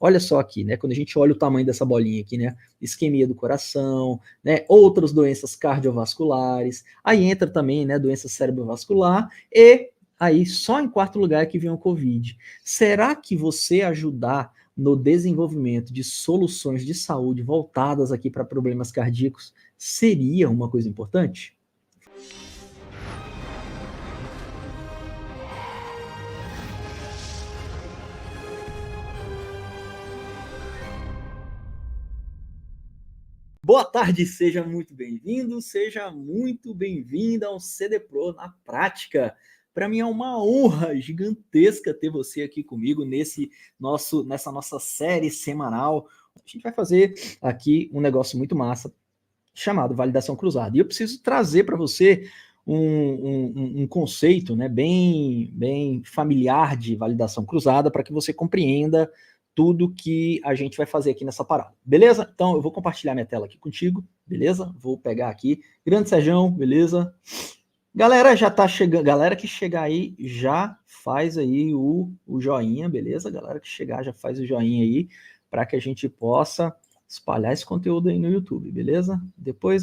Olha só aqui, né? Quando a gente olha o tamanho dessa bolinha aqui, né? Isquemia do coração, né? Outras doenças cardiovasculares, aí entra também, né? Doença cerebrovascular e aí só em quarto lugar é que vem o Covid. Será que você ajudar no desenvolvimento de soluções de saúde voltadas aqui para problemas cardíacos seria uma coisa importante? Boa tarde, seja muito bem-vindo, seja muito bem-vinda ao CD Pro na prática. Para mim é uma honra gigantesca ter você aqui comigo nessa nossa série semanal. A gente vai fazer aqui um negócio muito massa chamado validação cruzada. E eu preciso trazer para você um conceito, né, bem familiar de validação cruzada para que você compreenda tudo que a gente vai fazer aqui nessa parada. Beleza? Então eu vou compartilhar minha tela aqui contigo, beleza? Vou pegar aqui. Grande Sérgio, beleza? Galera, já tá chegando. Galera que chegar aí, já faz aí o joinha, beleza? Galera que chegar, já faz o joinha aí, para que a gente possa espalhar esse conteúdo aí no YouTube, beleza? Depois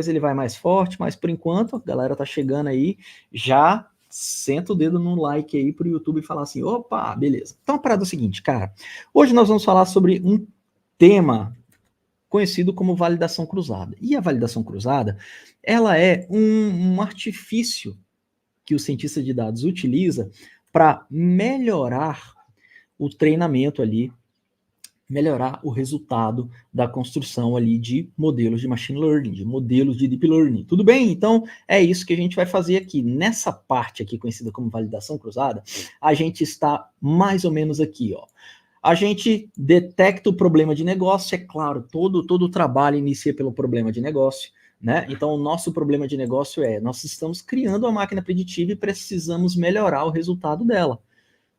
ele vai mais forte, mas por enquanto, a galera tá chegando aí, já senta o dedo no like aí pro YouTube e falar assim, opa, beleza. Então a parada é o seguinte, cara, hoje nós vamos falar sobre um tema conhecido como validação cruzada. E a validação cruzada, ela é um artifício que o cientista de dados utiliza para melhorar o treinamento ali, melhorar o resultado da construção ali de modelos de machine learning, de modelos de deep learning. Tudo bem? Então, é isso que a gente vai fazer aqui. Nessa parte aqui, conhecida como validação cruzada, a gente está mais ou menos aqui, ó. A gente detecta o problema de negócio, é claro, todo trabalho inicia pelo problema de negócio, né? Então, o nosso problema de negócio nós estamos criando uma máquina preditiva e precisamos melhorar o resultado dela.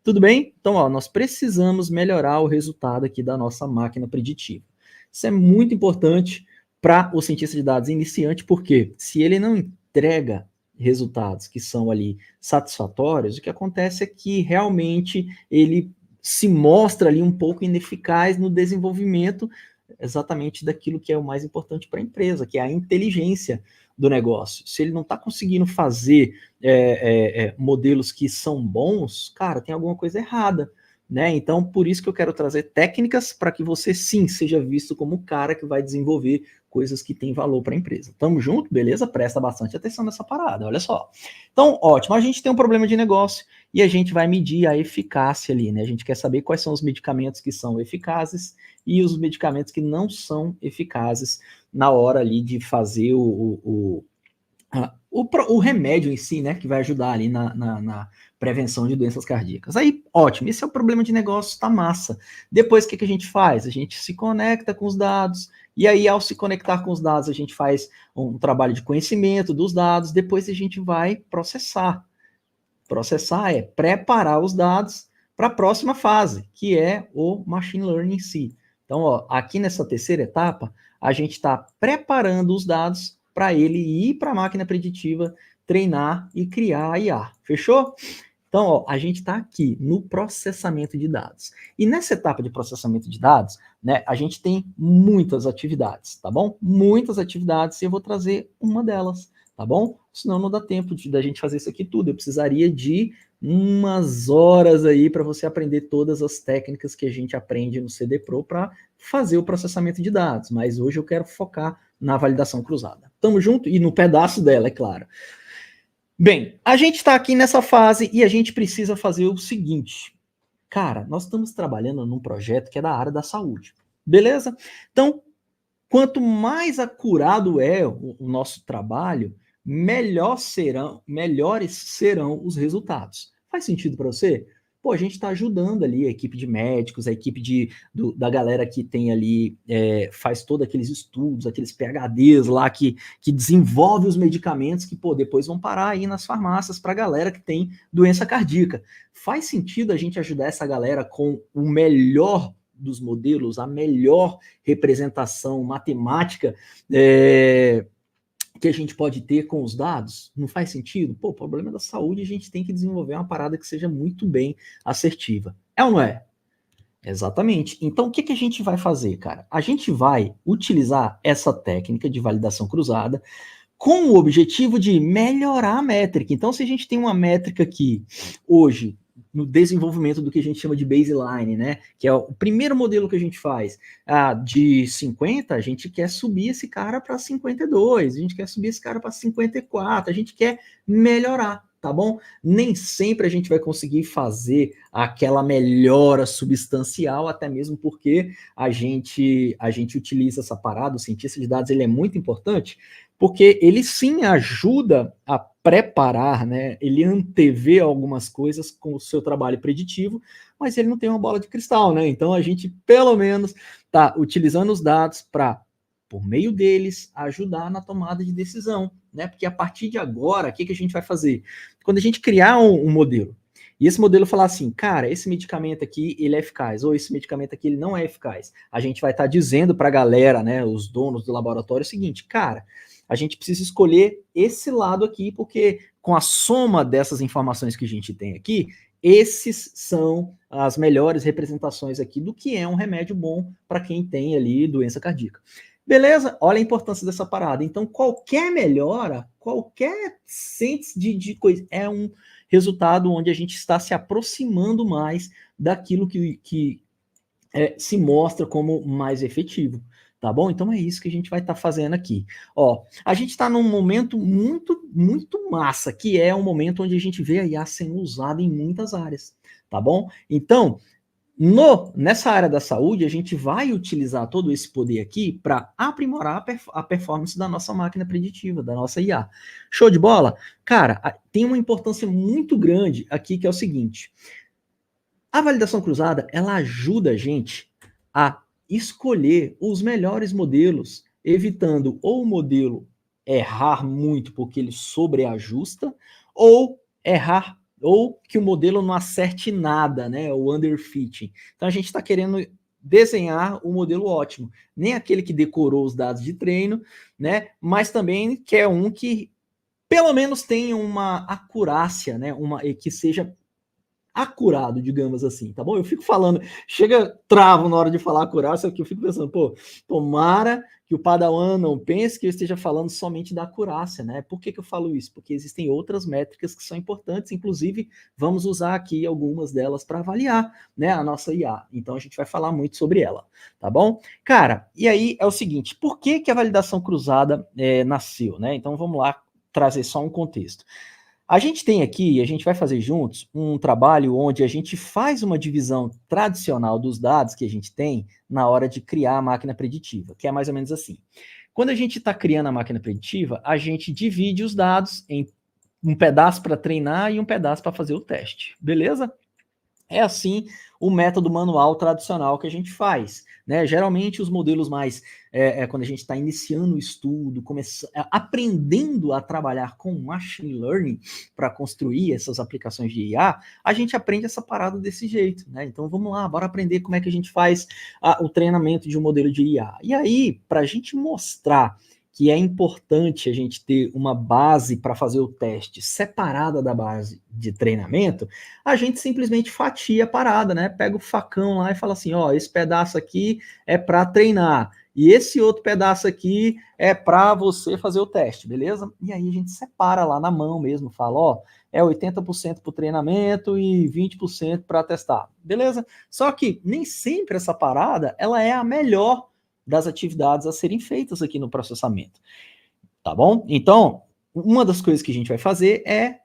Tudo bem? Então, ó, nós precisamos melhorar o resultado aqui da nossa máquina preditiva. Isso é muito importante para o cientista de dados iniciante, porque se ele não entrega resultados que são ali satisfatórios, o que acontece é que realmente ele se mostra ali um pouco ineficaz no desenvolvimento exatamente daquilo que é o mais importante para a empresa, que é a inteligência do negócio. Se ele não está conseguindo fazer modelos que são bons, cara, tem alguma coisa errada, né? Então, por isso que eu quero trazer técnicas para que você, sim, seja visto como o cara que vai desenvolver coisas que têm valor para a empresa. Tamo junto? Beleza? Presta bastante atenção nessa parada, olha só. Então, ótimo, a gente tem um problema de negócio e a gente vai medir a eficácia ali, né? A gente quer saber quais são os medicamentos que são eficazes e os medicamentos que não são eficazes na hora ali de fazer o remédio em si, né, que vai ajudar ali na prevenção de doenças cardíacas. Aí, ótimo, esse é o problema de negócio, tá massa. Depois, o que a gente faz? A gente se conecta com os dados, e aí, ao se conectar com os dados, a gente faz um trabalho de conhecimento dos dados, depois a gente vai processar. Processar é preparar os dados para a próxima fase, que é o machine learning em si. Então, ó, aqui nessa terceira etapa, a gente está preparando os dados para ele ir para a máquina preditiva, treinar e criar a IA. Fechou? Então, ó, a gente está aqui no processamento de dados. E nessa etapa de processamento de dados, né, a gente tem muitas atividades, tá bom? Muitas atividades, e eu vou trazer uma delas, tá bom? Senão não dá tempo da gente fazer isso aqui tudo. Eu precisaria de umas horas aí para você aprender todas as técnicas que a gente aprende no CD Pro para fazer o processamento de dados. Mas hoje eu quero focar na validação cruzada. Tamo junto? E no pedaço dela, é claro. Bem, a gente está aqui nessa fase e a gente precisa fazer o seguinte. Cara, nós estamos trabalhando num projeto que é da área da saúde. Beleza? Então, quanto mais acurado é o nosso trabalho, melhores serão os resultados. Faz sentido para você? Pô, a gente está ajudando ali a equipe de médicos, a equipe da galera que tem ali, faz todos aqueles estudos, aqueles PhDs lá que desenvolve os medicamentos que, pô, depois vão parar aí nas farmácias para a galera que tem doença cardíaca. Faz sentido a gente ajudar essa galera com o melhor dos modelos, a melhor representação matemática que a gente pode ter com os dados? Não faz sentido? Pô, problema da saúde, a gente tem que desenvolver uma parada que seja muito bem assertiva. É ou não é? Exatamente. Então, o que que a gente vai fazer, cara? A gente vai utilizar essa técnica de validação cruzada com o objetivo de melhorar a métrica. Então, se a gente tem uma métrica aqui, hoje, no desenvolvimento do que a gente chama de baseline, né? Que é o primeiro modelo que a gente faz, de 50, a gente quer subir esse cara para 52, a gente quer subir esse cara para 54, a gente quer melhorar, tá bom? Nem sempre a gente vai conseguir fazer aquela melhora substancial, até mesmo porque a gente utiliza essa parada, o cientista de dados ele é muito importante, porque ele sim ajuda a preparar, né? Ele antevê algumas coisas com o seu trabalho preditivo, mas ele não tem uma bola de cristal, né? Então a gente pelo menos está utilizando os dados para, por meio deles, ajudar na tomada de decisão, né? Porque a partir de agora, o que a gente vai fazer? Quando a gente criar um modelo, e esse modelo falar assim, cara, esse medicamento aqui ele é eficaz, ou esse medicamento aqui ele não é eficaz, a gente vai estar dizendo para a galera, né, os donos do laboratório, o seguinte, cara, a gente precisa escolher esse lado aqui, porque com a soma dessas informações que a gente tem aqui, esses são as melhores representações aqui do que é um remédio bom para quem tem ali doença cardíaca. Beleza? Olha a importância dessa parada. Então, qualquer melhora, qualquer síntese de coisa, é um resultado onde a gente está se aproximando mais daquilo que se mostra como mais efetivo. Tá bom? Então é isso que a gente vai estar fazendo aqui. Ó, a gente está num momento muito massa, que é um momento onde a gente vê a IA sendo usada em muitas áreas. Tá bom? Então, nessa área da saúde, a gente vai utilizar todo esse poder aqui para aprimorar a performance da nossa máquina preditiva, da nossa IA. Show de bola? Cara, tem uma importância muito grande aqui, que é o seguinte. A validação cruzada, ela ajuda a gente a escolher os melhores modelos, evitando ou o modelo errar muito porque ele sobreajusta, ou errar, ou que o modelo não acerte nada, né? O underfitting. Então a gente está querendo desenhar o modelo ótimo, nem aquele que decorou os dados de treino, né? Mas também quer um que pelo menos tenha uma acurácia, né? Que seja acurado, digamos assim, tá bom? Eu fico falando, chega travo na hora de falar acurácia, que eu fico pensando, pô, tomara que o Padawan não pense que eu esteja falando somente da acurácia, né? Por que eu falo isso? Porque existem outras métricas que são importantes, inclusive vamos usar aqui algumas delas para avaliar, né, a nossa IA. Então a gente vai falar muito sobre ela, tá bom? Cara, e aí é o seguinte, por que a validação cruzada nasceu, né? Então vamos lá trazer só um contexto. A gente tem aqui, a gente vai fazer juntos, um trabalho onde a gente faz uma divisão tradicional dos dados que a gente tem na hora de criar a máquina preditiva, que é mais ou menos assim. Quando a gente está criando a máquina preditiva, a gente divide os dados em um pedaço para treinar e um pedaço para fazer o teste, beleza? É assim o método manual tradicional que a gente faz, né? Geralmente os modelos mais, quando a gente está iniciando o estudo, aprendendo a trabalhar com machine learning para construir essas aplicações de IA, a gente aprende essa parada desse jeito, né? Então vamos lá, bora aprender como é que a gente faz o treinamento de um modelo de IA. E aí, para a gente mostrar que é importante a gente ter uma base para fazer o teste separada da base de treinamento, a gente simplesmente fatia a parada, né? Pega o facão lá e fala assim, ó, esse pedaço aqui é para treinar e esse outro pedaço aqui é para você fazer o teste, beleza? E aí a gente separa lá na mão mesmo, fala, ó, é 80% para o treinamento e 20% para testar, beleza? Só que nem sempre essa parada, ela é a melhor das atividades a serem feitas aqui no processamento, tá bom? Então, uma das coisas que a gente vai fazer é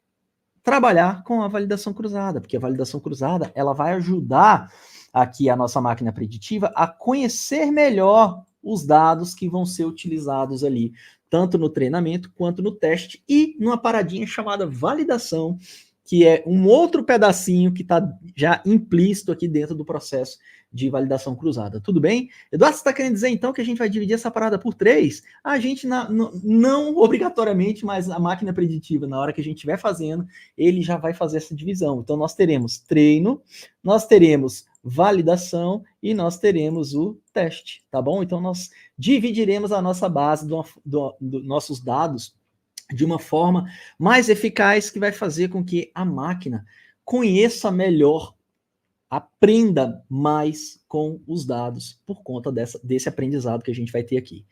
trabalhar com a validação cruzada, porque a validação cruzada, ela vai ajudar aqui a nossa máquina preditiva a conhecer melhor os dados que vão ser utilizados ali, tanto no treinamento quanto no teste, e numa paradinha chamada validação, que é um outro pedacinho que está já implícito aqui dentro do processo de validação cruzada. Tudo bem? Eduardo, você está querendo dizer então que a gente vai dividir essa parada por 3? A gente não obrigatoriamente, mas a máquina preditiva, na hora que a gente estiver fazendo, ele já vai fazer essa divisão. Então nós teremos treino, nós teremos validação e nós teremos o teste, tá bom? Então nós dividiremos a nossa base dos nossos dados de uma forma mais eficaz, que vai fazer com que a máquina conheça melhor aprenda mais com os dados por conta desse aprendizado que a gente vai ter aqui.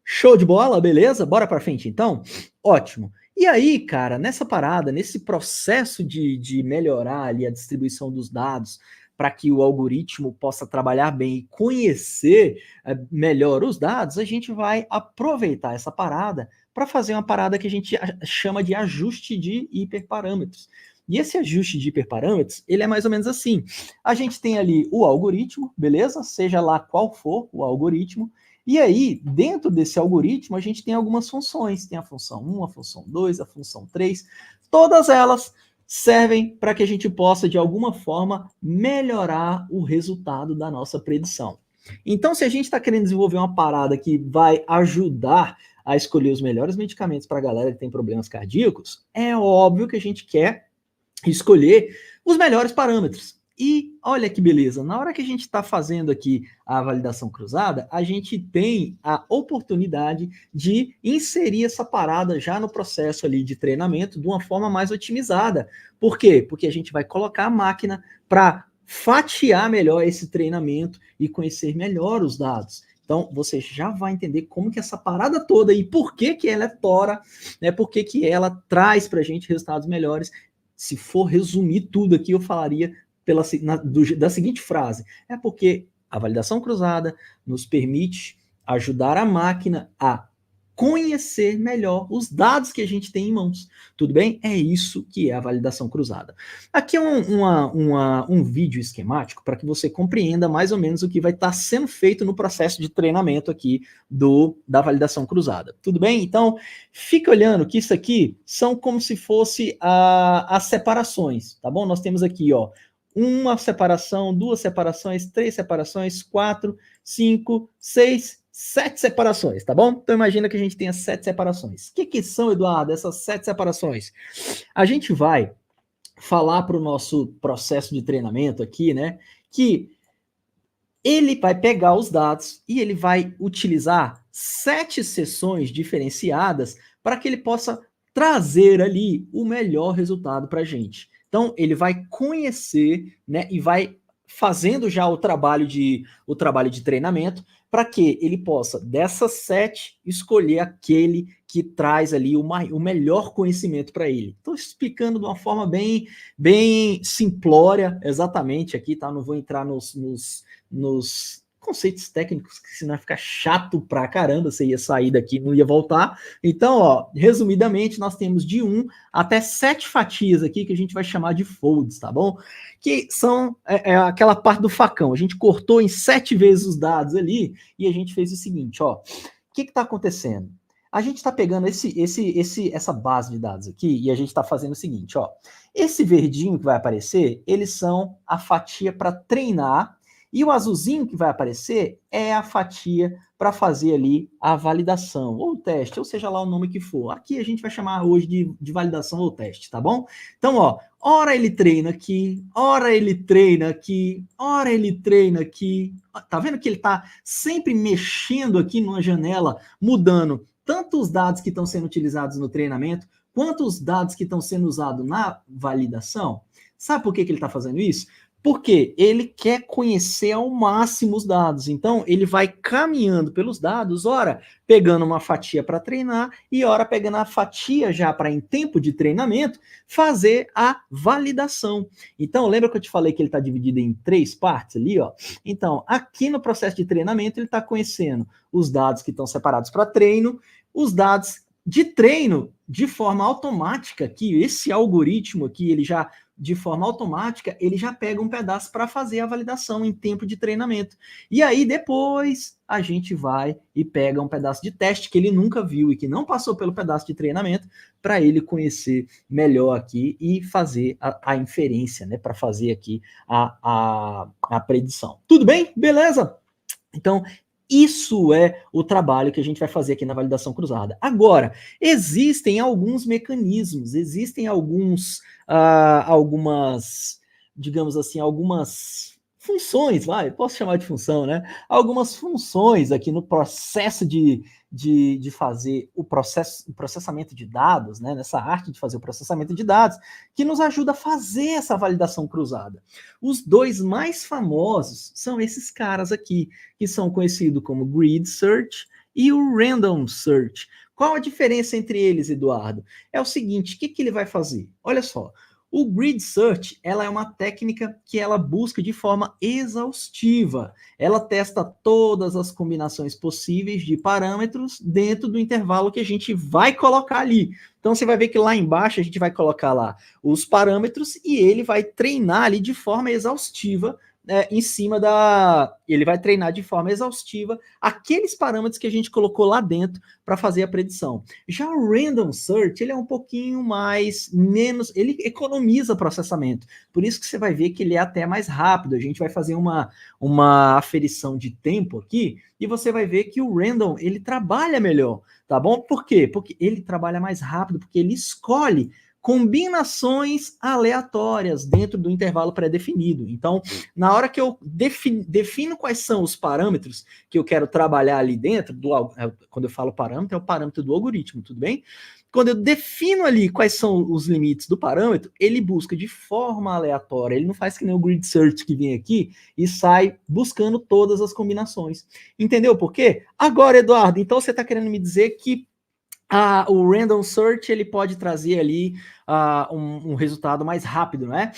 Show de bola, beleza? Bora para frente então? Ótimo. E aí, cara, nessa parada, nesse processo de melhorar ali a distribuição dos dados para que o algoritmo possa trabalhar bem e conhecer melhor os dados, a gente vai aproveitar essa parada para fazer uma parada que a gente chama de ajuste de hiperparâmetros. E esse ajuste de hiperparâmetros, ele é mais ou menos assim. A gente tem ali o algoritmo, beleza? Seja lá qual for o algoritmo. E aí, dentro desse algoritmo, a gente tem algumas funções. Tem a função 1, a função 2, a função 3. Todas elas servem para que a gente possa, de alguma forma, melhorar o resultado da nossa predição. Então, se a gente está querendo desenvolver uma parada que vai ajudar a escolher os melhores medicamentos para a galera que tem problemas cardíacos, é óbvio que a gente quer escolher os melhores parâmetros. E olha que beleza, na hora que a gente está fazendo aqui a validação cruzada, a gente tem a oportunidade de inserir essa parada já no processo ali de treinamento de uma forma mais otimizada. Por quê? Porque a gente vai colocar a máquina para fatiar melhor esse treinamento e conhecer melhor os dados. Então, você já vai entender como que essa parada toda e por que que ela é tora, né? Por que que ela traz para a gente resultados melhores. Se for resumir tudo aqui, eu falaria da seguinte frase: é porque a validação cruzada nos permite ajudar a máquina a conhecer melhor os dados que a gente tem em mãos. Tudo bem? É isso que é a validação cruzada. Aqui é um vídeo esquemático para que você compreenda mais ou menos o que vai estar sendo feito no processo de treinamento aqui da validação cruzada. Tudo bem? Então, fica olhando que isso aqui são como se fosse as separações, tá bom? Nós temos aqui, ó, uma separação, duas separações, três separações, 4, 5, 6, 7 separações, tá bom? Então imagina que a gente tenha 7 separações. O que são, Eduardo, essas 7 separações? A gente vai falar para o nosso processo de treinamento aqui, né, que ele vai pegar os dados e ele vai utilizar 7 sessões diferenciadas para que ele possa trazer ali o melhor resultado para a gente. Então, ele vai conhecer, né, e vai fazendo já o trabalho de treinamento para que ele possa, dessas 7, escolher aquele que traz ali o melhor conhecimento para ele. Estou explicando de uma forma bem simplória, exatamente aqui, tá? Não vou entrar nos conceitos técnicos, que senão ia ficar chato pra caramba, você ia sair daqui, não ia voltar. Então, ó, resumidamente, nós temos de 1 até 7 fatias aqui que a gente vai chamar de folds, tá bom? Que são aquela parte do facão. A gente cortou em 7 vezes os dados ali e a gente fez o seguinte, ó. O que está acontecendo? A gente está pegando essa base de dados aqui e a gente está fazendo o seguinte, ó. Esse verdinho que vai aparecer, eles são a fatia para treinar. E o azulzinho que vai aparecer é a fatia para fazer ali a validação, ou teste, ou seja lá o nome que for. Aqui a gente vai chamar hoje de validação ou teste, tá bom? Então, ó, ora ele treina aqui, ora ele treina aqui, ora ele treina aqui. Tá vendo que ele tá sempre mexendo aqui numa janela, mudando tanto os dados que estão sendo utilizados no treinamento, quanto os dados que estão sendo usados na validação? Sabe por que ele está fazendo isso? Porque ele quer conhecer ao máximo os dados. Então, ele vai caminhando pelos dados, ora pegando uma fatia para treinar e ora pegando a fatia já para, em tempo de treinamento, fazer a validação. Então, lembra que eu te falei que ele está dividido em 3 partes ali, ó? Então, aqui no processo de treinamento, ele está conhecendo os dados que estão separados para treino, os dados de treino de forma automática, que esse algoritmo aqui, ele já, de forma automática, ele já pega um pedaço para fazer a validação em tempo de treinamento. E aí, depois, a gente vai e pega um pedaço de teste que ele nunca viu e que não passou pelo pedaço de treinamento, para ele conhecer melhor aqui e fazer a inferência, né? Para fazer aqui a predição. Tudo bem? Beleza? Então, isso é o trabalho que a gente vai fazer aqui na validação cruzada. Agora, existem alguns mecanismos, existem algumas, digamos assim, algumas funções, posso chamar de função, né? Algumas funções aqui no processo de fazer o processamento de dados, né? Nessa arte de fazer o processamento de dados, que nos ajuda a fazer essa validação cruzada. Os dois mais famosos são esses caras aqui, que são conhecidos como Grid Search e o Random Search. Qual a diferença entre eles, Eduardo? É o seguinte, o que ele vai fazer? Olha só, o Grid Search, ela é uma técnica que ela busca de forma exaustiva. Ela testa todas as combinações possíveis de parâmetros dentro do intervalo que a gente vai colocar ali. Então, você vai ver que lá embaixo a gente vai colocar lá os parâmetros e ele vai treinar ali de forma exaustiva em cima da... Ele vai treinar de forma exaustiva aqueles parâmetros que a gente colocou lá dentro para fazer a predição. Já o Random Search, ele é um pouquinho menos... Ele economiza processamento. Por isso que você vai ver que ele é até mais rápido. A gente vai fazer uma aferição de tempo aqui e você vai ver que o Random, ele trabalha melhor, tá bom? Por quê? Porque ele trabalha mais rápido, porque ele escolhe combinações aleatórias dentro do intervalo pré-definido. Então, na hora que eu defino quais são os parâmetros que eu quero trabalhar ali dentro, quando eu falo parâmetro, é o parâmetro do algoritmo, tudo bem? Quando eu defino ali quais são os limites do parâmetro, ele busca de forma aleatória, ele não faz que nem o Grid Search que vem aqui e sai buscando todas as combinações. Entendeu por quê? Agora, Eduardo, então você está querendo me dizer que o Random Search ele pode trazer ali um resultado mais rápido, não é?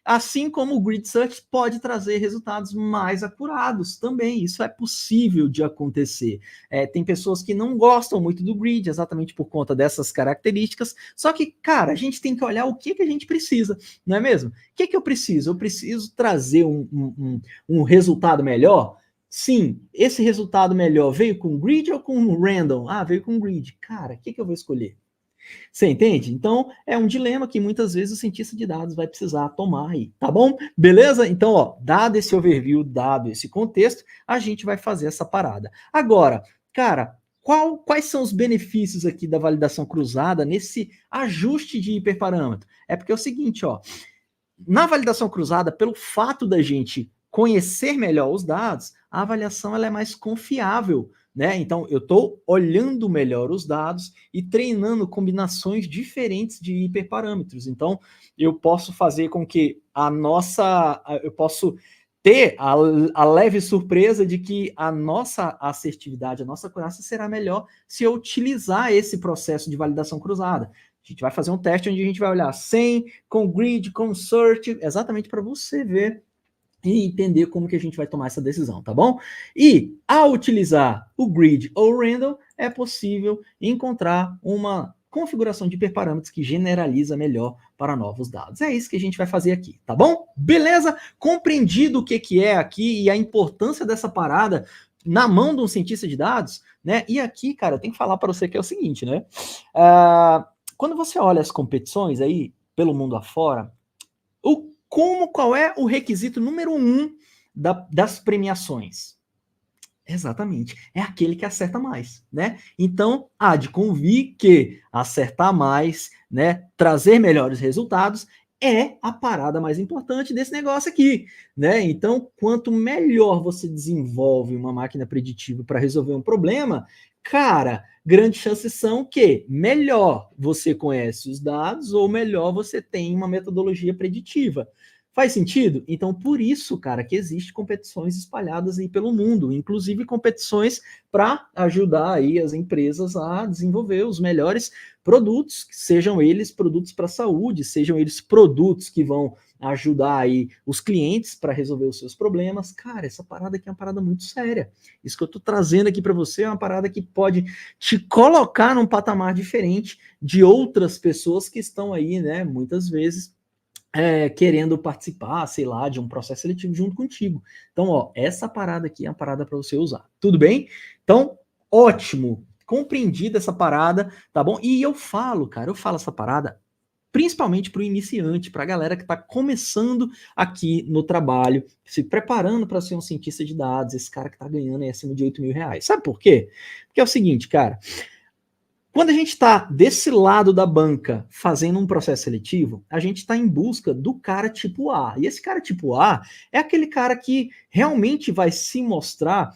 Assim como o Grid Search pode trazer resultados mais acurados também. Isso é possível de acontecer. Tem pessoas que não gostam muito do Grid, exatamente por conta dessas características. Só que, cara, a gente tem que olhar o que a gente precisa, não é mesmo? O que eu preciso? Eu preciso trazer um resultado melhor? Sim, esse resultado melhor veio com grid ou com random? Veio com grid. Cara, o que eu vou escolher? Você entende? Então, é um dilema que muitas vezes o cientista de dados vai precisar tomar aí, tá bom? Beleza? Então, dado esse overview, dado esse contexto, a gente vai fazer essa parada. Agora, cara, quais são os benefícios aqui da validação cruzada nesse ajuste de hiperparâmetro? É porque é o seguinte, na validação cruzada, pelo fato da gente conhecer melhor os dados, a avaliação ela é mais confiável, né? Então, eu estou olhando melhor os dados e treinando combinações diferentes de hiperparâmetros. Então, eu posso fazer com que eu posso ter a leve surpresa de que a nossa assertividade, a nossa acurácia será melhor se eu utilizar esse processo de validação cruzada. A gente vai fazer um teste onde a gente vai olhar sem, com grid, com search, exatamente para você ver e entender como que a gente vai tomar essa decisão, tá bom? E ao utilizar o grid ou o random, é possível encontrar uma configuração de hiperparâmetros que generaliza melhor para novos dados. É isso que a gente vai fazer aqui, tá bom? Beleza? Compreendido o que é aqui e a importância dessa parada na mão de um cientista de dados, né? E aqui, cara, eu tenho que falar para você que é o seguinte, né? Quando você olha as competições aí pelo mundo afora, qual é o requisito número 1 das premiações? Exatamente, é aquele que acerta mais, né? Então, há de convir que acertar mais, né, trazer melhores resultados é a parada mais importante desse negócio aqui, né? Então, quanto melhor você desenvolve uma máquina preditiva para resolver um problema, cara, grandes chances são que melhor você conhece os dados ou melhor você tem uma metodologia preditiva. Faz sentido? Então, por isso, cara, que existem competições espalhadas aí pelo mundo, inclusive competições para ajudar aí as empresas a desenvolver os melhores produtos, sejam eles produtos para a saúde, sejam eles produtos que vão ajudar aí os clientes para resolver os seus problemas. Cara, essa parada aqui é uma parada muito séria. Isso que eu estou trazendo aqui para você é uma parada que pode te colocar num patamar diferente de outras pessoas que estão aí, né, muitas vezes querendo participar, sei lá, de um processo seletivo junto contigo. Então, essa parada aqui é uma parada para você usar. Tudo bem? Então, ótimo. Compreendida essa parada, tá bom? E eu falo essa parada principalmente para o iniciante, para a galera que está começando aqui no trabalho, se preparando para ser um cientista de dados, esse cara que está ganhando aí acima de R$8.000. Sabe por quê? Porque é o seguinte, cara, Quando a gente está desse lado da banca fazendo um processo seletivo, a gente está em busca do cara tipo A. E esse cara tipo A é aquele cara que realmente vai se mostrar,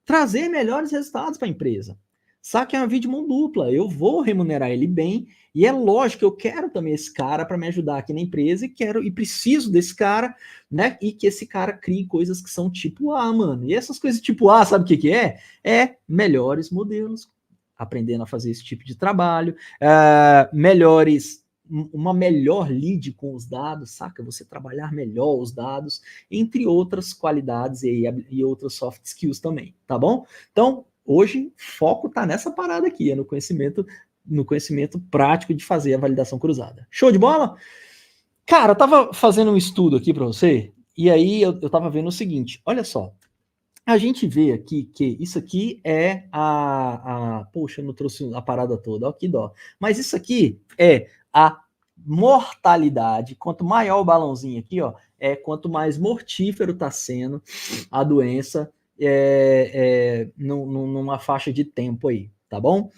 trazer melhores resultados para a empresa. Sabe que é uma via de mão dupla. Eu vou remunerar ele bem e é lógico que eu quero também esse cara para me ajudar aqui na empresa e preciso desse cara, né? E que esse cara crie coisas que são tipo A, mano. E essas coisas tipo A, sabe o que que é? É melhores modelos, aprendendo a fazer esse tipo de trabalho, uma melhor lead com os dados, saca? Você trabalhar melhor os dados, entre outras qualidades e outras soft skills também, tá bom? Então, hoje, foco tá nessa parada aqui, é no conhecimento prático de fazer a validação cruzada. Show de bola? Cara, eu tava fazendo um estudo aqui para você, e aí eu tava vendo o seguinte, olha só, a gente vê aqui que isso aqui é poxa, eu não trouxe a parada toda, ó, que dó. Mas isso aqui é a mortalidade. Quanto maior o balãozinho aqui, ó, quanto mais mortífero está sendo a doença numa faixa de tempo aí, tá bom?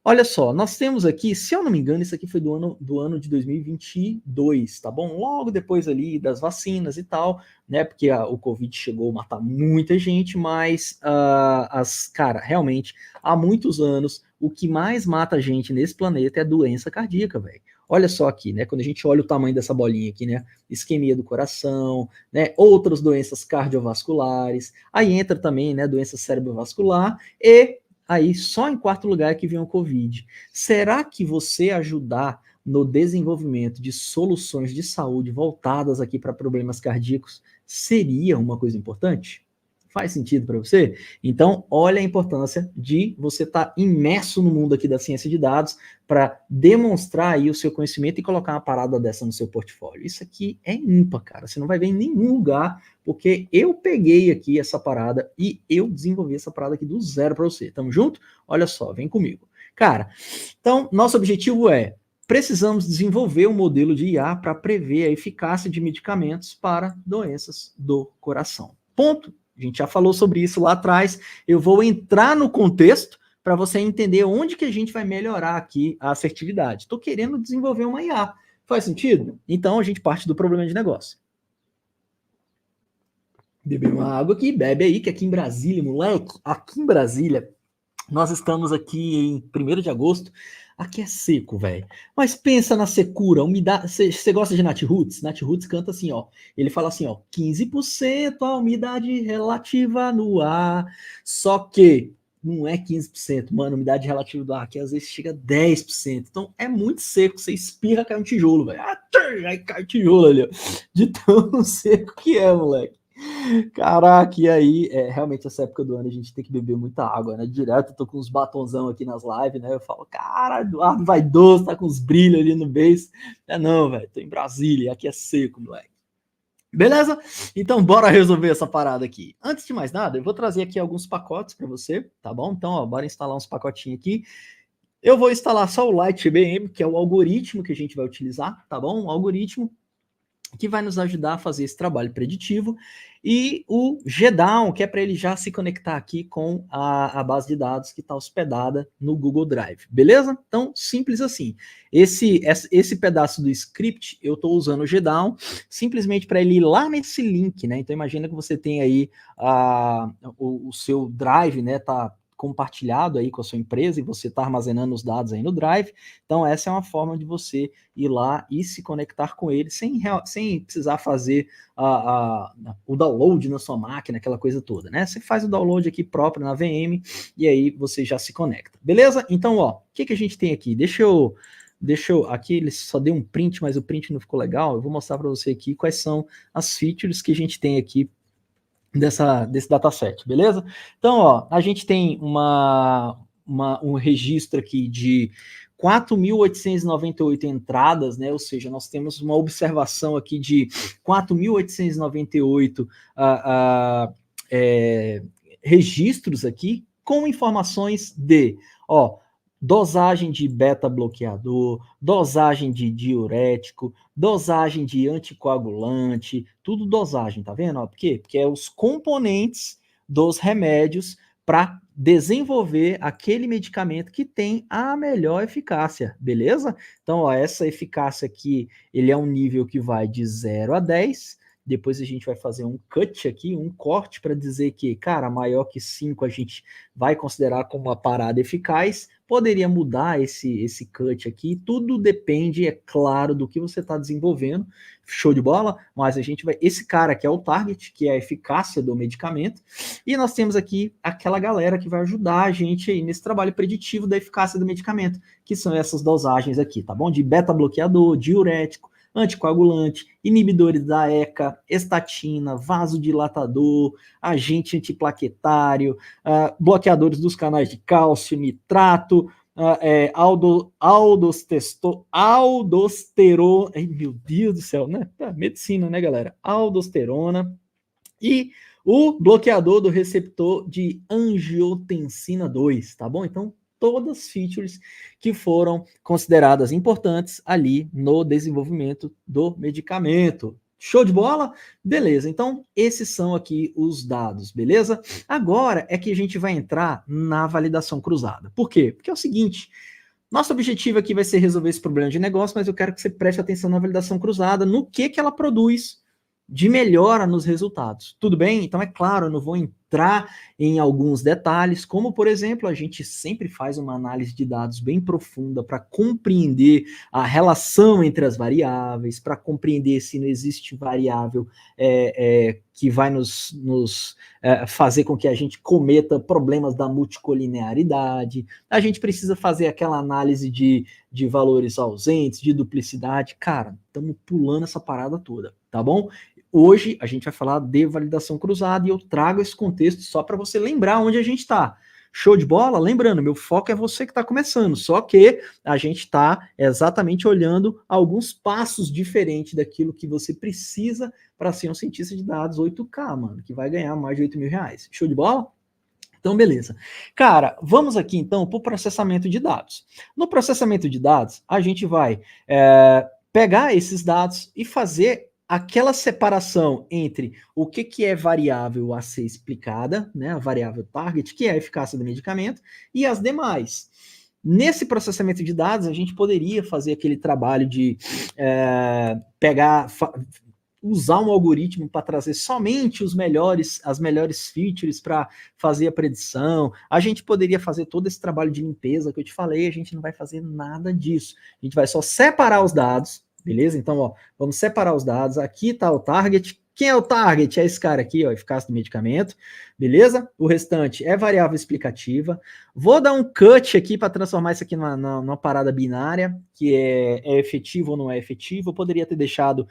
Olha só, nós temos aqui, se eu não me engano, isso aqui foi do ano de 2022, tá bom? Logo depois ali das vacinas e tal, né? Porque o Covid chegou a matar muita gente, mas, cara, realmente, há muitos anos, o que mais mata a gente nesse planeta é a doença cardíaca, velho. Olha só aqui, né? Quando a gente olha o tamanho dessa bolinha aqui, né? Isquemia do coração, né? Outras doenças cardiovasculares, aí entra também, né? Doença cerebrovascular e aí, só em quarto lugar é que vem o Covid. Será que você ajudar no desenvolvimento de soluções de saúde voltadas aqui para problemas cardíacos seria uma coisa importante? Faz sentido para você? Então, olha a importância de você estar imerso no mundo aqui da ciência de dados para demonstrar aí o seu conhecimento e colocar uma parada dessa no seu portfólio. Isso aqui é ímpar, cara. Você não vai ver em nenhum lugar, porque eu peguei aqui essa parada e eu desenvolvi essa parada aqui do zero para você. Tamo junto? Olha só, vem comigo. Cara, então, nosso objetivo é precisamos desenvolver um modelo de IA para prever a eficácia de medicamentos para doenças do coração. Ponto. A gente já falou sobre isso lá atrás. Eu vou entrar no contexto para você entender onde que a gente vai melhorar aqui a assertividade. Estou querendo desenvolver uma IA. Faz sentido? Então a gente parte do problema de negócio. Beber uma água aqui, bebe aí, que aqui em Brasília, moleque, aqui em Brasília, nós estamos aqui em 1º de agosto. Aqui é seco, velho. Mas pensa na secura, umidade. Você gosta de Nat Roots? Nat Roots canta assim, ó. Ele fala assim, ó, 15% a umidade relativa no ar. Só que não é 15%, mano. A umidade relativa do ar aqui às vezes chega a 10%. Então é muito seco. Você espirra, cai um tijolo, velho. Aí cai o tijolo ali, ó. De tão seco que é, moleque. Caraca, e aí, realmente essa época do ano a gente tem que beber muita água, né? Direto eu tô com uns batonzão aqui nas lives, né? Eu falo, cara, Eduardo vaidoso, tá com uns brilhos ali no beijo. Não, velho, tô em Brasília, aqui é seco, moleque. Beleza? Então, bora resolver essa parada aqui. Antes de mais nada, eu vou trazer aqui alguns pacotes para você, tá bom? Então, ó, bora instalar uns pacotinhos aqui. Eu vou instalar só o LightBM, que é o algoritmo que a gente vai utilizar, tá bom? Um algoritmo que vai nos ajudar a fazer esse trabalho preditivo, e o GDown, que é para ele já se conectar aqui com a base de dados que está hospedada no Google Drive, beleza? Então, simples assim. Esse pedaço do script, eu estou usando o GDown simplesmente para ele ir lá nesse link, né? Então, imagina que você tem aí o seu Drive, né? Tá compartilhado aí com a sua empresa e você está armazenando os dados aí no Drive. Então, essa é uma forma de você ir lá e se conectar com ele sem precisar fazer o download na sua máquina, aquela coisa toda, né? Você faz o download aqui próprio na VM e aí você já se conecta. Beleza? Então, ó, o que a gente tem aqui? Deixa eu aqui ele só deu um print, mas o print não ficou legal. Eu vou mostrar para você aqui quais são as features que a gente tem aqui desse dataset, beleza? Então, ó, a gente tem um registro aqui de 4.898 entradas, né? Ou seja, nós temos uma observação aqui de 4.898 registros aqui com informações de, ó, dosagem de beta-bloqueador, dosagem de diurético, dosagem de anticoagulante, tudo dosagem, tá vendo? Por quê? Porque é os componentes dos remédios para desenvolver aquele medicamento que tem a melhor eficácia, beleza? Então, ó, essa eficácia aqui, ele é um nível que vai de 0 a 10. Depois a gente vai fazer um cut aqui, um corte para dizer que, cara, maior que 5 a gente vai considerar como uma parada eficaz. Poderia mudar esse cut aqui. Tudo depende, é claro, do que você está desenvolvendo. Show de bola? Mas a gente vai... Esse cara aqui é o target, que é a eficácia do medicamento. E nós temos aqui aquela galera que vai ajudar a gente aí nesse trabalho preditivo da eficácia do medicamento, que são essas dosagens aqui, tá bom? De beta-bloqueador, diurético, anticoagulante, inibidores da ECA, estatina, vasodilatador, agente antiplaquetário, bloqueadores dos canais de cálcio, nitrato, aldosterona, ai, meu Deus do céu, né? Medicina, né, galera? Aldosterona e o bloqueador do receptor de angiotensina 2, tá bom? Então, todas features que foram consideradas importantes ali no desenvolvimento do medicamento. Show de bola? Beleza, então esses são aqui os dados, beleza? Agora é que a gente vai entrar na validação cruzada. Por quê? Porque é o seguinte, nosso objetivo aqui vai ser resolver esse problema de negócio, mas eu quero que você preste atenção na validação cruzada, no que ela produz de melhora nos resultados. Tudo bem? Então, é claro, eu não vou entrar em alguns detalhes, como, por exemplo, a gente sempre faz uma análise de dados bem profunda para compreender a relação entre as variáveis, para compreender se não existe variável que vai nos fazer com que a gente cometa problemas da multicolinearidade. A gente precisa fazer aquela análise de valores ausentes, de duplicidade. Cara, estamos pulando essa parada toda, tá bom? Hoje a gente vai falar de validação cruzada e eu trago esse contexto só para você lembrar onde a gente está. Show de bola? Lembrando, meu foco é você que está começando, só que a gente está exatamente olhando alguns passos diferentes daquilo que você precisa para ser um cientista de dados 8K, mano, que vai ganhar mais de 8 mil reais. Show de bola? Então, beleza. Cara, vamos aqui então para o processamento de dados. No processamento de dados, a gente vai pegar esses dados e fazer aquela separação entre o que é variável a ser explicada, né, a variável target, que é a eficácia do medicamento, e as demais. Nesse processamento de dados, a gente poderia fazer aquele trabalho de usar um algoritmo para trazer somente as melhores features para fazer a predição. A gente poderia fazer todo esse trabalho de limpeza que eu te falei, a gente não vai fazer nada disso. A gente vai só separar os dados, beleza? Então, ó, vamos separar os dados. Aqui está o target. Quem é o target? É esse cara aqui, ó, eficácia do medicamento, beleza? O restante é variável explicativa. Vou dar um cut aqui para transformar isso aqui numa parada binária, que é efetivo ou não é efetivo. Eu poderia ter deixado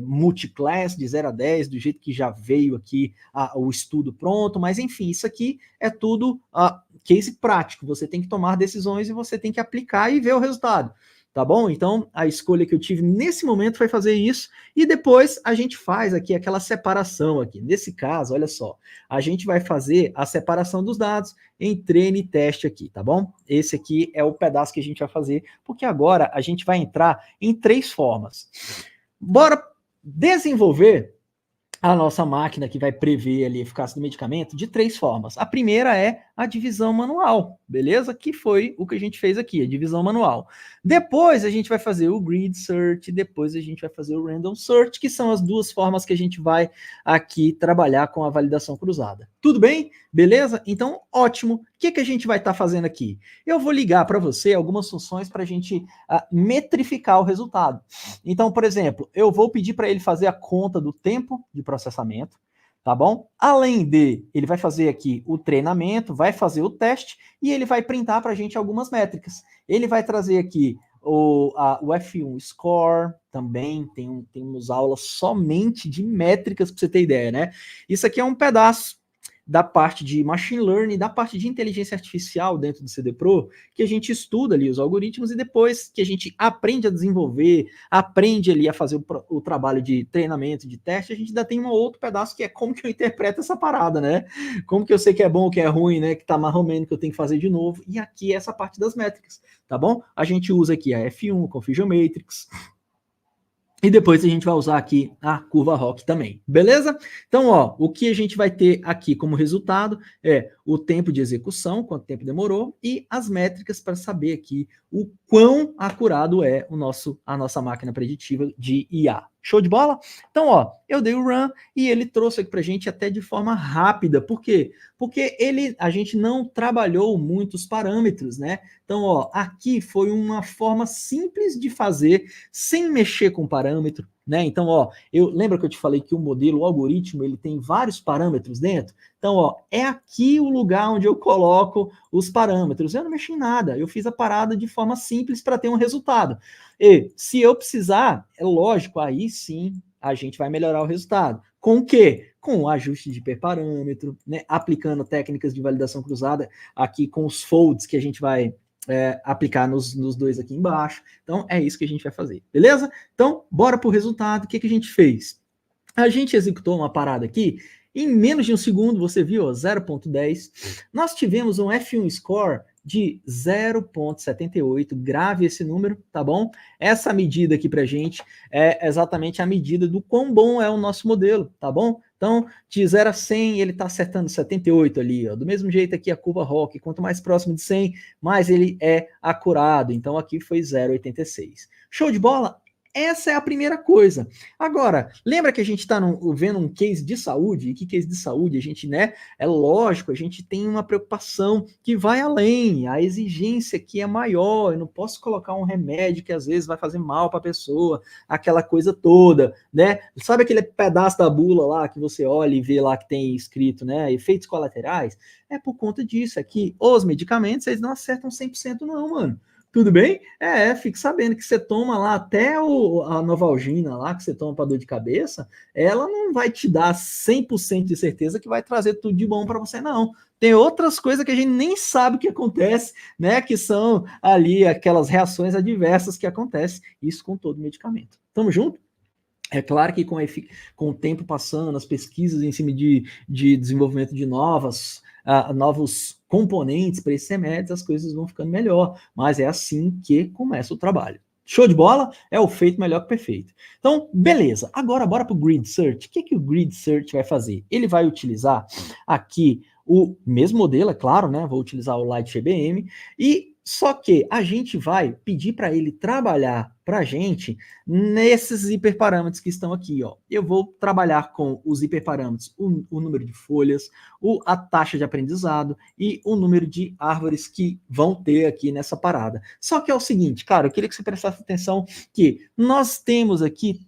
multiclass de 0 a 10, do jeito que já veio aqui o estudo pronto, mas enfim, isso aqui é tudo case prático. Você tem que tomar decisões e você tem que aplicar e ver o resultado. Tá bom? Então, a escolha que eu tive nesse momento foi fazer isso, e depois a gente faz aqui aquela separação aqui. Nesse caso, olha só, a gente vai fazer a separação dos dados em treino e teste aqui, tá bom? Esse aqui é o pedaço que a gente vai fazer, porque agora a gente vai entrar em 3 formas. Bora desenvolver a nossa máquina que vai prever ali a eficácia do medicamento de 3 formas. A primeira é a divisão manual, beleza? Que foi o que a gente fez aqui, a divisão manual. Depois a gente vai fazer o grid search, depois a gente vai fazer o random search, que são as 2 formas que a gente vai aqui trabalhar com a validação cruzada. Tudo bem? Beleza? Então, ótimo. O que a gente vai estar fazendo aqui? Eu vou ligar para você algumas funções para a gente metrificar o resultado. Então, por exemplo, eu vou pedir para ele fazer a conta do tempo de processamento, tá bom? Além de, ele vai fazer aqui o treinamento, vai fazer o teste e ele vai printar para a gente algumas métricas. Ele vai trazer aqui o F1 Score, também temos aulas somente de métricas, para você ter ideia, né? Isso aqui é um pedaço da parte de machine learning, da parte de inteligência artificial dentro do CD Pro, que a gente estuda ali os algoritmos e depois que a gente aprende a desenvolver, aprende ali a fazer o trabalho de treinamento, de teste, a gente ainda tem um outro pedaço que é como que eu interpreto essa parada, né? Como que eu sei que é bom ou que é ruim, né? Que tá mais ou menos que eu tenho que fazer de novo. E aqui é essa parte das métricas, tá bom? A gente usa aqui a F1, Confusion Matrix, E depois a gente vai usar aqui a curva ROC também, beleza? Então, ó, o que a gente vai ter aqui como resultado é o tempo de execução, quanto tempo demorou, e as métricas para saber aqui o quão acurado é a nossa máquina preditiva de IA. Show de bola? Então, ó, eu dei o run e ele trouxe aqui para a gente até de forma rápida. Por quê? Porque a gente não trabalhou muitos parâmetros, né? Então, ó, aqui foi uma forma simples de fazer sem mexer com parâmetro, né? Então, ó, lembra que eu te falei que o modelo, o algoritmo, ele tem vários parâmetros dentro? Então, ó, é aqui o lugar onde eu coloco os parâmetros. Eu não mexi em nada, eu fiz a parada de forma simples para ter um resultado. E se eu precisar, é lógico, aí sim a gente vai melhorar o resultado. Com o quê? Com o ajuste de hiperparâmetro, né? Aplicando técnicas de validação cruzada aqui com os folds que a gente vai aplicar nos dois aqui embaixo. Então, é isso que a gente vai fazer, beleza? Então, bora para o resultado. O que a gente fez? A gente executou uma parada aqui, em menos de um segundo, você viu, 0.10. Nós tivemos um F1 score de 0.78, grave esse número, tá bom? Essa medida aqui pra gente é exatamente a medida do quão bom é o nosso modelo, tá bom? Então, de 0 a 100, ele está acertando 78 ali, ó. Do mesmo jeito aqui a curva ROC, quanto mais próximo de 100, mais ele é acurado. Então, aqui foi 0,86. Show de bola? Essa é a primeira coisa. Agora, lembra que a gente está vendo um case de saúde? E que case de saúde? A gente, né? É lógico, a gente tem uma preocupação que vai além. A exigência aqui é maior. Eu não posso colocar um remédio que às vezes vai fazer mal para a pessoa, aquela coisa toda, né? Sabe aquele pedaço da bula lá que você olha e vê lá que tem escrito, né? Efeitos colaterais? É por conta disso. Aqui, os medicamentos, eles não acertam 100% não, mano. Tudo bem? Fique sabendo que você toma lá até a Novalgina lá, que você toma para dor de cabeça, ela não vai te dar 100% de certeza que vai trazer tudo de bom para você, não. Tem outras coisas que a gente nem sabe o que acontece, né? Que são ali aquelas reações adversas que acontecem, isso com todo medicamento. Tamo junto? É claro que com o tempo passando, as pesquisas em cima de desenvolvimento de novos componentes para esses remédios, as coisas vão ficando melhor. Mas é assim que começa o trabalho. Show de bola? É o feito melhor que perfeito. Então, beleza. Agora, bora para o Grid Search. O que o Grid Search vai fazer? Ele vai utilizar aqui o mesmo modelo, é claro, né? Vou utilizar o LightGBM e só que a gente vai pedir para ele trabalhar para a gente nesses hiperparâmetros que estão aqui. Ó. Eu vou trabalhar com os hiperparâmetros, o número de folhas, a taxa de aprendizado e o número de árvores que vão ter aqui nessa parada. Só que é o seguinte, cara, eu queria que você prestasse atenção que nós temos aqui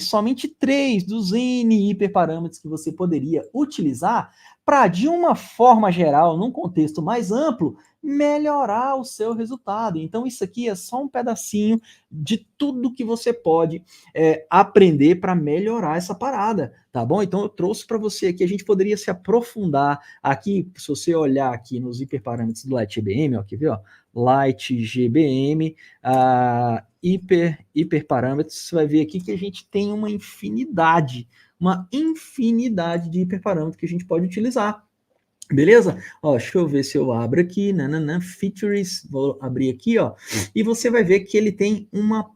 somente três dos N hiperparâmetros que você poderia utilizar para, de uma forma geral, num contexto mais amplo, melhorar o seu resultado. Então, isso aqui é só um pedacinho de tudo que você pode aprender para melhorar essa parada, tá bom? Então, eu trouxe para você aqui, a gente poderia se aprofundar aqui, se você olhar aqui nos hiperparâmetros do LightGBM, ó, quer ver, ó? LightGBM, hiperparâmetros, você vai ver aqui que a gente tem uma infinidade de hiperparâmetros que a gente pode utilizar. Beleza? Ó, deixa eu ver se eu abro aqui, features, vou abrir aqui, ó, e você vai ver que ele tem uma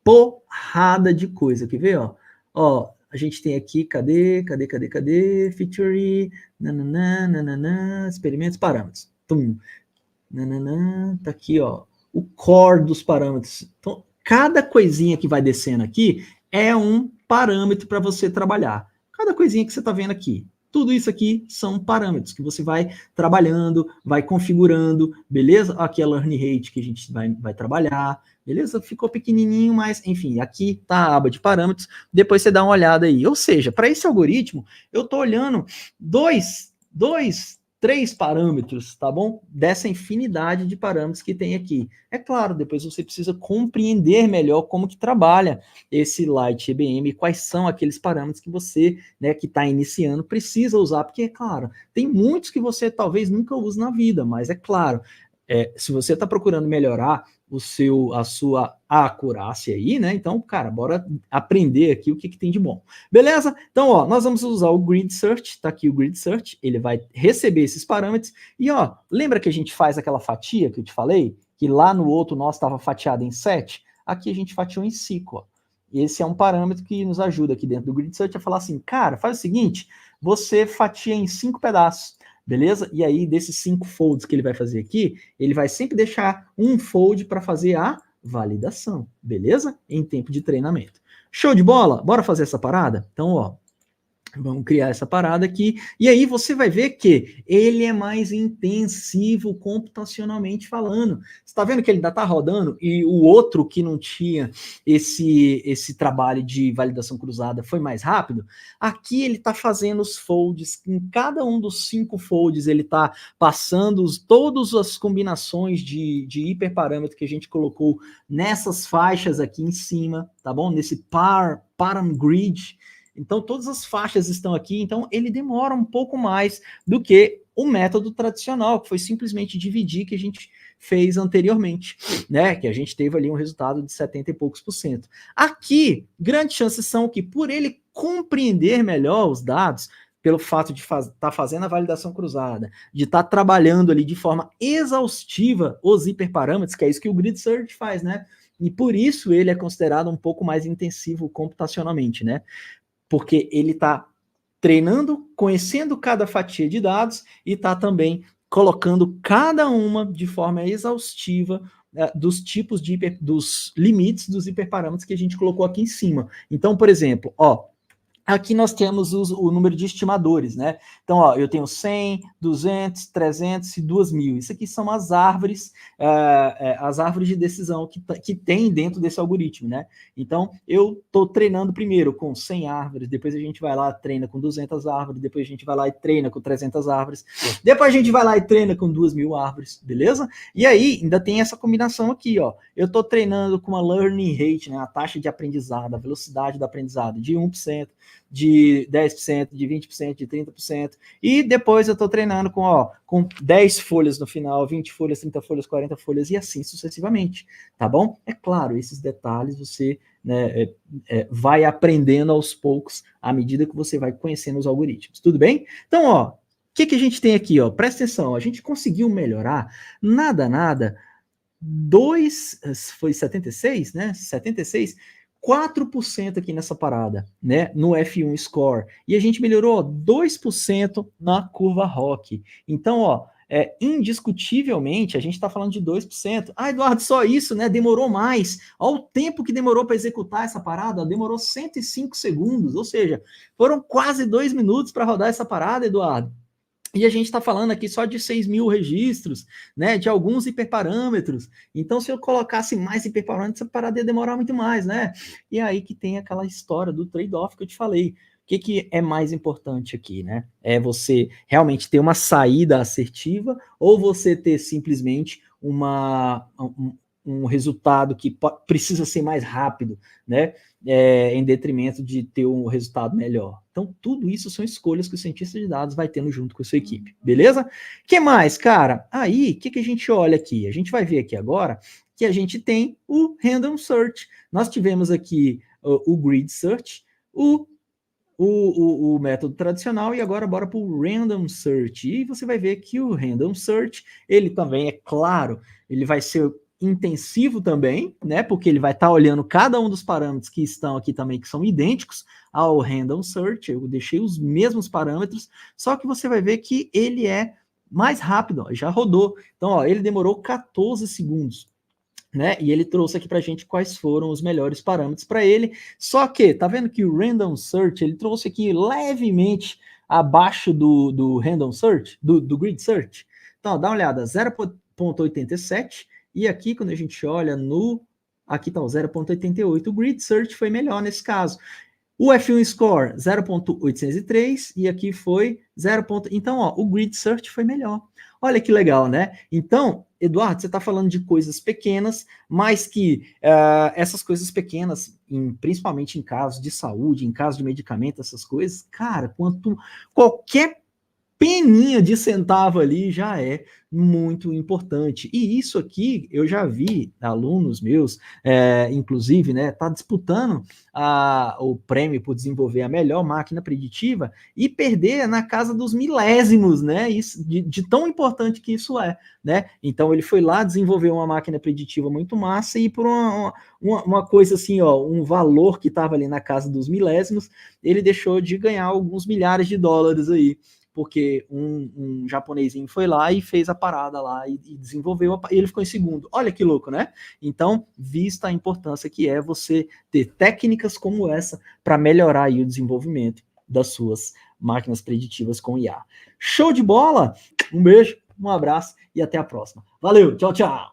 porrada de coisa, quer ver, ó? Ó, a gente tem aqui, cadê, feature, experimentos, parâmetros, tá aqui, ó, o core dos parâmetros. Então, cada coisinha que vai descendo aqui é um parâmetro para você trabalhar. Cada coisinha que você está vendo aqui. Tudo isso aqui são parâmetros que você vai trabalhando, vai configurando, beleza? Aqui é a learn rate que a gente vai trabalhar, beleza? Ficou pequenininho, mas enfim, aqui tá a aba de parâmetros, depois você dá uma olhada aí. Ou seja, para esse algoritmo, eu tô olhando três parâmetros, tá bom? Dessa infinidade de parâmetros que tem aqui. É claro, depois você precisa compreender melhor como que trabalha esse LightGBM, quais são aqueles parâmetros que você, né, que está iniciando, precisa usar, porque, é claro, tem muitos que você talvez nunca use na vida, mas é claro, se você está procurando melhorar a sua acurácia aí, né? Então, cara, bora aprender aqui o que tem de bom. Beleza? Então, ó, nós vamos usar o Grid Search, tá aqui o Grid Search, ele vai receber esses parâmetros, e ó, lembra que a gente faz aquela fatia que eu te falei? Que lá no outro nosso estava fatiado em 7? Aqui a gente fatiou em 5, ó. esse é um parâmetro que nos ajuda aqui dentro do Grid Search a falar assim, cara, faz o seguinte, você fatia em 5 pedaços, beleza? E aí, desses 5 folds que ele vai fazer aqui, ele vai sempre deixar um fold para fazer a validação, beleza? Em tempo de treinamento. Show de bola? Bora fazer essa parada? Então, ó, vamos criar essa parada aqui. E aí você vai ver que ele é mais intensivo computacionalmente falando. Você está vendo que ele ainda está rodando e o outro que não tinha esse trabalho de validação cruzada foi mais rápido? Aqui ele está fazendo os folds. Em cada um dos 5 folds ele está passando todas as combinações de hiperparâmetro que a gente colocou nessas faixas aqui em cima, tá bom? Nesse param grid. Então, todas as faixas estão aqui, então ele demora um pouco mais do que o método tradicional, que foi simplesmente dividir, que a gente fez anteriormente, né? Que a gente teve ali um resultado de 70 e poucos %. Aqui, grandes chances são que, por ele compreender melhor os dados, pelo fato de estar fazendo a validação cruzada, de estar trabalhando ali de forma exaustiva os hiperparâmetros, que é isso que o Grid Search faz, né? E por isso ele é considerado um pouco mais intensivo computacionalmente, né? Porque ele está treinando, conhecendo cada fatia de dados e está também colocando cada uma de forma exaustiva dos tipos dos limites dos hiperparâmetros que a gente colocou aqui em cima. Então, por exemplo, ó, aqui nós temos o número de estimadores, né? Então, ó, eu tenho 100, 200, 300 e 2.000. Isso aqui são as árvores de decisão que tem dentro desse algoritmo, né? Então, eu estou treinando primeiro com 100 árvores, depois a gente vai lá, treina com 200 árvores, depois a gente vai lá e treina com 300 árvores, depois a gente vai lá e treina com 2.000 árvores, beleza? E aí, ainda tem essa combinação aqui, ó. Eu estou treinando com uma learning rate, né? A taxa de aprendizado, a velocidade do aprendizado de 1%, de 10%, de 20%, de 30%, e depois eu estou treinando com 10 folhas no final, 20 folhas, 30 folhas, 40 folhas, e assim sucessivamente, tá bom? É claro, esses detalhes você vai aprendendo aos poucos, à medida que você vai conhecendo os algoritmos, tudo bem? Então, ó, o que a gente tem aqui, ó? Presta atenção, a gente conseguiu melhorar, nada, foi 76, né? 76, 4% aqui nessa parada, né, no F1 Score, e a gente melhorou 2% na curva ROC. Então, ó, indiscutivelmente, a gente está falando de 2%. Ah, Eduardo, só isso, né? Demorou mais. Olha o tempo que demorou para executar essa parada, demorou 105 segundos, ou seja, foram quase 2 minutos para rodar essa parada, Eduardo. E a gente está falando aqui só de 6.000 registros, né? De alguns hiperparâmetros. Então, se eu colocasse mais hiperparâmetros, essa parada ia demorar muito mais, né? E aí que tem aquela história do trade-off que eu te falei. O que é mais importante aqui, né? É você realmente ter uma saída assertiva ou você ter simplesmente um resultado que precisa ser mais rápido, né? Em detrimento de ter um resultado melhor. Então, tudo isso são escolhas que o cientista de dados vai tendo junto com a sua equipe, beleza? Que mais, cara? Aí, o que a gente olha aqui? A gente vai ver aqui agora que a gente tem o Random Search. Nós tivemos aqui o Grid Search, o método tradicional, e agora bora para o Random Search. E você vai ver que o Random Search, ele também, é claro, ele vai ser intensivo também, né? Porque ele vai estar olhando cada um dos parâmetros que estão aqui também, que são idênticos ao Random Search. Eu deixei os mesmos parâmetros, só que você vai ver que ele é mais rápido, ó, já rodou. Então, ó, ele demorou 14 segundos. Né? E ele trouxe aqui para a gente quais foram os melhores parâmetros para ele. Só que, tá vendo que o Random Search, ele trouxe aqui levemente abaixo do Random Search, do Grid Search. Então, ó, dá uma olhada, 0,87, e aqui quando a gente olha aqui tá o 0,88, o Grid Search foi melhor nesse caso. O F1 Score, 0,803, e aqui foi 0. Então, ó, o Grid Search foi melhor. Olha que legal, né? Então, Eduardo, você está falando de coisas pequenas, mas que essas coisas pequenas, principalmente em casos de saúde, em caso de medicamento, essas coisas, cara, qualquer peninha de centavo ali já é muito importante. E isso aqui eu já vi alunos meus, inclusive, né, tá disputando o prêmio por desenvolver a melhor máquina preditiva e perder na casa dos milésimos, né? Isso, de tão importante que isso é, né? Então ele foi lá desenvolver uma máquina preditiva muito massa e por uma coisa assim, ó, um valor que estava ali na casa dos milésimos, ele deixou de ganhar alguns milhares de dólares aí porque um japonesinho foi lá e fez a parada lá e desenvolveu, e ele ficou em segundo. Olha que louco, né? Então, vista a importância que é você ter técnicas como essa para melhorar aí o desenvolvimento das suas máquinas preditivas com IA. Show de bola? Um beijo, um abraço e até a próxima. Valeu, tchau, tchau!